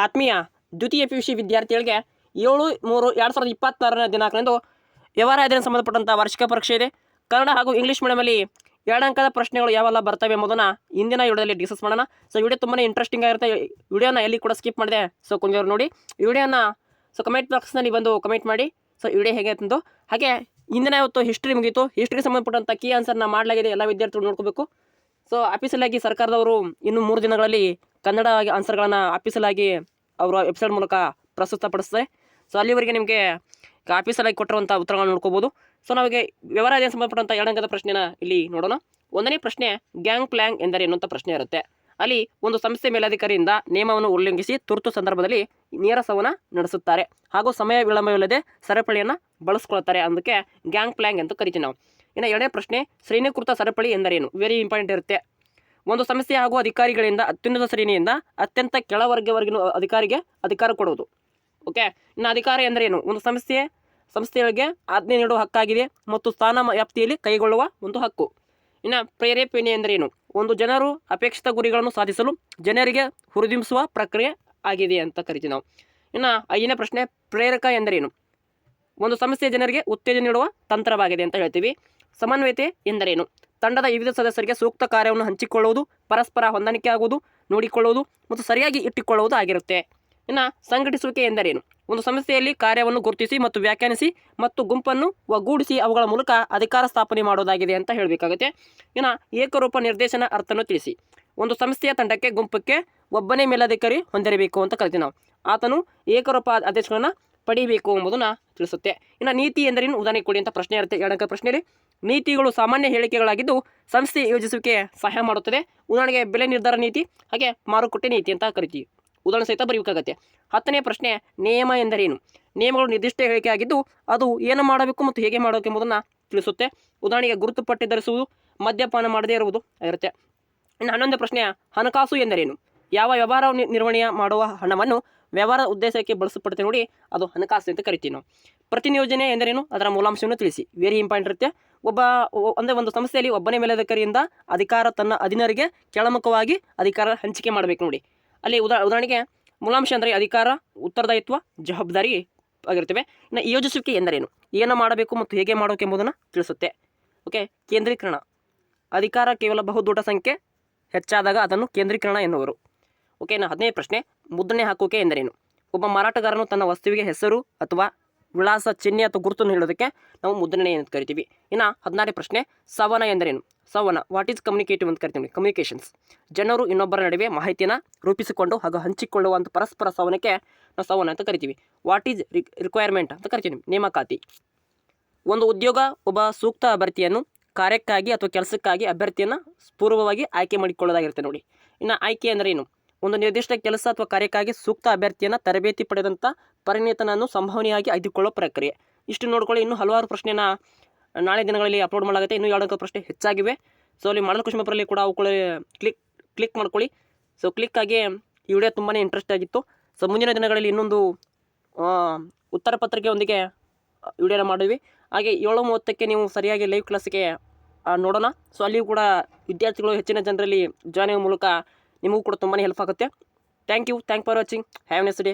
ಆತ್ಮೀಯ ದ್ವಿತೀಯ PUC ವಿದ್ಯಾರ್ಥಿಗಳಿಗೆ 7/3/2026 ದಿನಾಂಕದಂದು ವ್ಯವಹಾರ ಅಧ್ಯಯನ ಸಂಬಂಧಪಟ್ಟಂಥ ವಾರ್ಷಿಕ ಪರೀಕ್ಷೆ ಇದೆ. ಕನ್ನಡ ಹಾಗೂ ಇಂಗ್ಲೀಷ್ ಮೀಡಿಯಮಲ್ಲಿ 2 ಅಂಕದ ಪ್ರಶ್ನೆಗಳು ಯಾವೆಲ್ಲ ಬರ್ತವೆ ಎಂಬುದನ್ನು ಇಂದಿನ ವಿಡಿಯೋದಲ್ಲಿ ಡಿಸ್ಕಸ್ ಮಾಡೋಣ. ಸೊ ವಿಡಿಯೋ ತುಂಬಾ ಇಂಟ್ರೆಸ್ಟಿಂಗ್ ಆಗಿರುತ್ತೆ. ವಿಡಿಯೋನ ಎಲ್ಲಿ ಕೂಡ ಸ್ಕಿಪ್ ಮಾಡಿದೆ. ಸೊ ಕೊಂಚವರು ನೋಡಿ ವಿಡಿಯೋನ ಕಮೆಂಟ್ ಬಾಕ್ಸ್ನಲ್ಲಿ ಬಂದು ಕಮೆಂಟ್ ಮಾಡಿ. ಸೊ ವಿಡಿಯೋ ಹೇಗೆ ಅಂತಂದು ಹಾಗೆ ಇಂದಿನ ಇವತ್ತು ಹಿಸ್ಟ್ರಿ ಮುಗೀತು. ಹಿಸ್ಟ್ರಿಗೆ ಸಂಬಂಧಪಟ್ಟಂಥ ಕೀ ಆನ್ಸರ್ನ ಮಾಡಲಾಗಿದೆ. ಎಲ್ಲ ವಿದ್ಯಾರ್ಥಿಗಳು ನೋಡ್ಕೋಬೇಕು. ಸೊ ಆಫೀಸಲ್ಲಾಗಿ ಸರ್ಕಾರದವರು ಇನ್ನು 3 ದಿನಗಳಲ್ಲಿ ಕನ್ನಡ ಆನ್ಸರ್ಗಳನ್ನು ಆಫೀಸಲ್ಲಾಗಿ ಅವರ ವೆಬ್ಸೈಟ್ ಮೂಲಕ ಪ್ರಸ್ತುತಪಡಿಸ್ತಾರೆ. ಸೊ ಅಲ್ಲಿವರೆಗೆ ನಿಮಗೆ ಆಫೀಸಲ್ಲಾಗಿ ಕೊಟ್ಟಿರುವಂಥ ಉತ್ತರಗಳನ್ನು ನೋಡ್ಕೋಬೋದು. ಸೊ ನಾವಿಗೆ ವ್ಯವಹಾರ ಅಧ್ಯಯನ ಸಂಬಂಧಪಟ್ಟಂಥ 2 ಅಂಕದ ಪ್ರಶ್ನೆನ ಇಲ್ಲಿ ನೋಡೋಣ. 1ನೇ ಪ್ರಶ್ನೆ ಗ್ಯಾಂಗ್ ಪ್ಲ್ಯಾಂಗ್ ಎಂದರೆ ಎನ್ನುವಂಥ ಪ್ರಶ್ನೆ ಇರುತ್ತೆ. ಅಲ್ಲಿ ಒಂದು ಸಂಸ್ಥೆ ಮೇಲಧಿಕಾರಿಯಿಂದ ನಿಯಮವನ್ನು ಉಲ್ಲಂಘಿಸಿ ತುರ್ತು ಸಂದರ್ಭದಲ್ಲಿ ನೀರಸವನ್ನು ನಡೆಸುತ್ತಾರೆ ಹಾಗೂ ಸಮಯ ವಿಳಂಬವಿಲ್ಲದೆ ಸರಪಳಿಯನ್ನು ಬಳಸ್ಕೊಳ್ತಾರೆ. ಅದಕ್ಕೆ ಗ್ಯಾಂಗ್ ಪ್ಲ್ಯಾಂಗ್ ಅಂತ ಕರಿತೀವಿ ನಾವು. ಇನ್ನು 2ನೇ ಪ್ರಶ್ನೆ ಶ್ರೇಣೀಕೃತ ಸರಪಳಿ ಎಂದರೇನು? ವೆರಿ ಇಂಪಾರ್ಟೆಂಟ್ ಇರುತ್ತೆ. ಒಂದು ಸಂಸ್ಥೆ ಹಾಗೂ ಅಧಿಕಾರಿಗಳಿಂದ ಅತ್ಯುನ್ನತ ಶ್ರೇಣಿಯಿಂದ ಅತ್ಯಂತ ಕೆಳವರ್ಗವರೆಗಿನ ಅಧಿಕಾರಿಗೆ ಅಧಿಕಾರ ಕೊಡುವುದು. ಓಕೆ, ಇನ್ನು ಅಧಿಕಾರ ಎಂದರೇನು? ಒಂದು ಸಂಸ್ಥೆಗಳಿಗೆ ಆಜ್ಞೆ ನೀಡುವ ಹಕ್ಕಾಗಿದೆ ಮತ್ತು ಸ್ಥಾನ ವ್ಯಾಪ್ತಿಯಲ್ಲಿ ಕೈಗೊಳ್ಳುವ ಒಂದು ಹಕ್ಕು. ಇನ್ನು ಪ್ರೇರೇಪಣೆ ಎಂದರೇನು? ಒಂದು ಜನರು ಅಪೇಕ್ಷಿತ ಗುರಿಗಳನ್ನು ಸಾಧಿಸಲು ಜನರಿಗೆ ಹುರಿದುಂಬಿಸುವ ಪ್ರಕ್ರಿಯೆ ಆಗಿದೆ ಅಂತ ಕರಿತೀವಿ ನಾವು. ಇನ್ನು 5ನೇ ಪ್ರಶ್ನೆ ಪ್ರೇರಕ ಎಂದರೇನು? ಒಂದು ಸಂಸ್ಥೆಯ ಜನರಿಗೆ ಉತ್ತೇಜನ ನೀಡುವ ತಂತ್ರವಾಗಿದೆ ಅಂತ ಹೇಳ್ತೀವಿ. ಸಮನ್ವಯತೆ ಎಂದರೇನು? ತಂಡದ ವಿವಿಧ ಸದಸ್ಯರಿಗೆ ಸೂಕ್ತ ಕಾರ್ಯವನ್ನು ಹಂಚಿಕೊಳ್ಳುವುದು, ಪರಸ್ಪರ ಹೊಂದಾಣಿಕೆ ಆಗುವುದು, ನೋಡಿಕೊಳ್ಳುವುದು ಮತ್ತು ಸರಿಯಾಗಿ ಇಟ್ಟುಕೊಳ್ಳುವುದು ಆಗಿರುತ್ತೆ. ಇನ್ನು ಸಂಘಟಿಸುವಿಕೆ ಎಂದರೇನು? ಒಂದು ಸಂಸ್ಥೆಯಲ್ಲಿ ಕಾರ್ಯವನ್ನು ಗುರುತಿಸಿ ಮತ್ತು ವ್ಯಾಖ್ಯಾನಿಸಿ ಮತ್ತು ಗುಂಪನ್ನು ಒಗ್ಗೂಡಿಸಿ ಅವುಗಳ ಮೂಲಕ ಅಧಿಕಾರ ಸ್ಥಾಪನೆ ಮಾಡೋದಾಗಿದೆ ಅಂತ ಹೇಳಬೇಕಾಗುತ್ತೆ. ಇನ್ನು ಏಕರೂಪ ನಿರ್ದೇಶನ ಅರ್ಥವನ್ನು ತಿಳಿಸಿ. ಒಂದು ಸಂಸ್ಥೆಯ ತಂಡಕ್ಕೆ ಗುಂಪಕ್ಕೆ ಒಬ್ಬನೇ ಮೇಲಧಿಕಾರಿ ಹೊಂದಿರಬೇಕು ಅಂತ ಕರಿತೀವಿ ನಾವು. ಆತನು ಏಕರೂಪ ಆದೇಶಗಳನ್ನು ಪಡಿಬೇಕು ಎಂಬುದನ್ನು ತಿಳಿಸುತ್ತೆ. ಇನ್ನು ನೀತಿ ಎಂದರೇನು? ಉದಾಹರಣೆ ಕೊಡಿ ಅಂತ ಪ್ರಶ್ನೆ ಇರುತ್ತೆ. 2ನೇ ಪ್ರಶ್ನೆಯಲ್ಲಿ ನೀತಿಗಳು ಸಾಮಾನ್ಯ ಹೇಳಿಕೆಗಳಾಗಿದ್ದು ಸಂಸ್ಥೆ ಯೋಜಿಸುವಿಕೆ ಸಹಾಯ ಮಾಡುತ್ತದೆ. ಉದಾಹರಣೆಗೆ ಬೆಲೆ ನಿರ್ಧಾರ ನೀತಿ, ಹಾಗೆ ಮಾರುಕಟ್ಟೆ ನೀತಿ ಅಂತ ಕರಿತೀವಿ. ಉದಾಹರಣೆ ಸಹಿತ ಬರೀಬೇಕಾಗತ್ತೆ. 10ನೇ ಪ್ರಶ್ನೆ ನಿಯಮ ಎಂದರೇನು? ನಿಯಮಗಳು ನಿರ್ದಿಷ್ಟ ಹೇಳಿಕೆ ಆಗಿದ್ದು ಅದು ಏನು ಮಾಡಬೇಕು ಮತ್ತು ಹೇಗೆ ಮಾಡಬೇಕು ಎಂಬುದನ್ನು ತಿಳಿಸುತ್ತೆ. ಉದಾಹರಣೆಗೆ ಗುರುತು ಪಟ್ಟಿ ಧರಿಸುವುದು, ಮದ್ಯಪಾನ ಮಾಡದೇ ಇರುವುದು ಆಗಿರುತ್ತೆ. ಇನ್ನು 11ನೇ ಪ್ರಶ್ನೆ ಹಣಕಾಸು ಎಂದರೇನು? ಯಾವ ವ್ಯವಹಾರ ನಿರ್ವಹಣೆ ಮಾಡುವ ಹಣವನ್ನು ವ್ಯವಹಾರ ಉದ್ದೇಶಕ್ಕೆ ಬಳಸಲ್ಪಡುತ್ತೆ ನೋಡಿ, ಅದು ಹಣಕಾಸು ಅಂತ ಕರಿತೀವಿ ನಾವು. ಪ್ರತಿನಿಯೋಜನೆ ಎಂದರೇನು? ಅದರ ಮೂಲಾಂಶವನ್ನು ತಿಳಿಸಿ. ವೆರಿ ಇಂಪಾರ್ಟೆಂಟ್ ಇರುತ್ತೆ. ಒಂದು ಸಂಸ್ಥೆಯಲ್ಲಿ ಒಬ್ಬನೇ ಮೇಲಧಿಕಾರಿಯಿಂದ ಅಧಿಕಾರ ತನ್ನ ಅಧೀನರಿಗೆ ಕೆಳಮುಖವಾಗಿ ಅಧಿಕಾರ ಹಂಚಿಕೆ ಮಾಡಬೇಕು ನೋಡಿ. ಅಲ್ಲಿ ಉದಾಹರಣೆಗೆ ಮೂಲಾಂಶ ಅಂದರೆ ಅಧಿಕಾರ, ಉತ್ತರದಾಯಿತ್ವ, ಜವಾಬ್ದಾರಿ ಆಗಿರ್ತವೆ. ಇನ್ನು ಯೋಜಿಸುವಿಕೆ ಎಂದರೇನು? ಏನು ಮಾಡಬೇಕು ಮತ್ತು ಹೇಗೆ ಮಾಡಬೇಕು ಎಂಬುದನ್ನು ತಿಳಿಸುತ್ತೆ. ಓಕೆ, ಕೇಂದ್ರೀಕರಣ ಅಧಿಕಾರ ಕೇವಲ ಬಹುದೊಡ್ಡ ಸಂಖ್ಯೆ ಹೆಚ್ಚಾದಾಗ ಅದನ್ನು ಕೇಂದ್ರೀಕರಣ ಎನ್ನುವರು. ಓಕೆ, ಇನ್ನು 15ನೇ ಪ್ರಶ್ನೆ ಮುದ್ರಣೆ ಹಾಕುವಿಕೆ ಎಂದರೇನು? ಒಬ್ಬ ಮಾರಾಟಗಾರನು ತನ್ನ ವಸ್ತುವಿಗೆ ಹೆಸರು ಅಥವಾ ವಿಳಾಸ, ಚಿಹ್ನೆ ಅಥವಾ ಗುರುತನ್ನು ಹೇಳೋದಕ್ಕೆ ನಾವು ಮುದ್ರಣೆ ಅಂತ ಕರಿತೀವಿ. ಇನ್ನು 16ನೇ ಪ್ರಶ್ನೆ ಸಂವಹನ ಎಂದರೇನು? ಸಂವಹನ ವಾಟ್ ಈಸ್ ಕಮ್ಯುನಿಕೇಟಿವ್ ಅಂತ ಕರಿತೀವಿ. ಕಮ್ಯುನಿಕೇಷನ್ಸ್ ಜನರು ಇನ್ನೊಬ್ಬರ ನಡುವೆ ಮಾಹಿತಿಯನ್ನು ರೂಪಿಸಿಕೊಂಡು ಹಾಗೂ ಹಂಚಿಕೊಳ್ಳುವಂಥ ಪರಸ್ಪರ ಸಂವಹನಕ್ಕೆ ನಾವು ಸಂವಹನ ಅಂತ ಕರಿತೀವಿ. ವಾಟ್ ಈಸ್ ರಿಕ್ವೈರ್ಮೆಂಟ್ ಅಂತ ಕರಿತೀವಿ. ನೇಮಕಾತಿ ಒಂದು ಉದ್ಯೋಗ ಒಬ್ಬ ಸೂಕ್ತ ಅಭ್ಯರ್ಥಿಯನ್ನು ಕಾರ್ಯಕ್ಕಾಗಿ ಅಥವಾ ಕೆಲಸಕ್ಕಾಗಿ ಅಭ್ಯರ್ಥಿಯನ್ನು ಪೂರ್ವವಾಗಿ ಆಯ್ಕೆ ಮಾಡಿಕೊಳ್ಳೋದಾಗಿರುತ್ತೆ ನೋಡಿ. ಇನ್ನು ಆಯ್ಕೆ ಎಂದರೇನು? ಒಂದು ನಿರ್ದಿಷ್ಟ ಕೆಲಸ ಅಥವಾ ಕಾರ್ಯಕ್ಕಾಗಿ ಸೂಕ್ತ ಅಭ್ಯರ್ಥಿಯನ್ನು ತರಬೇತಿ ಪಡೆದಂಥ ಪರಿಣಿತನನ್ನು ಸಂಭಾವನೆಯಾಗಿ ಆಯ್ದುಕೊಳ್ಳೋ ಪ್ರಕ್ರಿಯೆ. ಇಷ್ಟು ನೋಡ್ಕೊಳ್ಳಿ. ಇನ್ನೂ ಹಲವಾರು ಪ್ರಶ್ನೆನ ನಾಳೆ ದಿನಗಳಲ್ಲಿ ಅಪ್ಲೋಡ್ ಮಾಡಲಾಗುತ್ತೆ. ಇನ್ನೂ 2 ಪ್ರಶ್ನೆ ಹೆಚ್ಚಾಗಿವೆ. ಸೊ ಅಲ್ಲಿ ಮಾಡಲ್ ಕ್ವೆಶ್ಚನ್ ಪೇಪರಲ್ಲಿ ಕೂಡ ಅವುಗಳು ಕ್ಲಿಕ್ ಮಾಡ್ಕೊಳ್ಳಿ. ಸೊ ಕ್ಲಿಕ್ಕಾಗಿ ಈ ವಿಡಿಯೋ ತುಂಬಾ ಇಂಟ್ರೆಸ್ಟ್ ಆಗಿತ್ತು. ಸೊ ಮುಂದಿನ ದಿನಗಳಲ್ಲಿ ಇನ್ನೊಂದು ಉತ್ತರ ಪತ್ರಿಕೆಯೊಂದಿಗೆ ವಿಡಿಯೋನ ಮಾಡಿದ್ವಿ. ಹಾಗೆ 7:30ಕ್ಕೆ ನೀವು ಸರಿಯಾಗಿ ಲೈವ್ ಕ್ಲಾಸ್ಗೆ ನೋಡೋಣ. ಸೊ ಅಲ್ಲಿಯೂ ಕೂಡ ವಿದ್ಯಾರ್ಥಿಗಳು ಹೆಚ್ಚಿನ ಜನರಲ್ಲಿ ಜಾಯ್ನ್ ಆಗುವ ಮೂಲಕ ನಿಮಗೂ ಕೂಡ ತುಂಬಾ ಹೆಲ್ಪ್ ಆಗುತ್ತೆ. Thank you for watching. Have a nice day.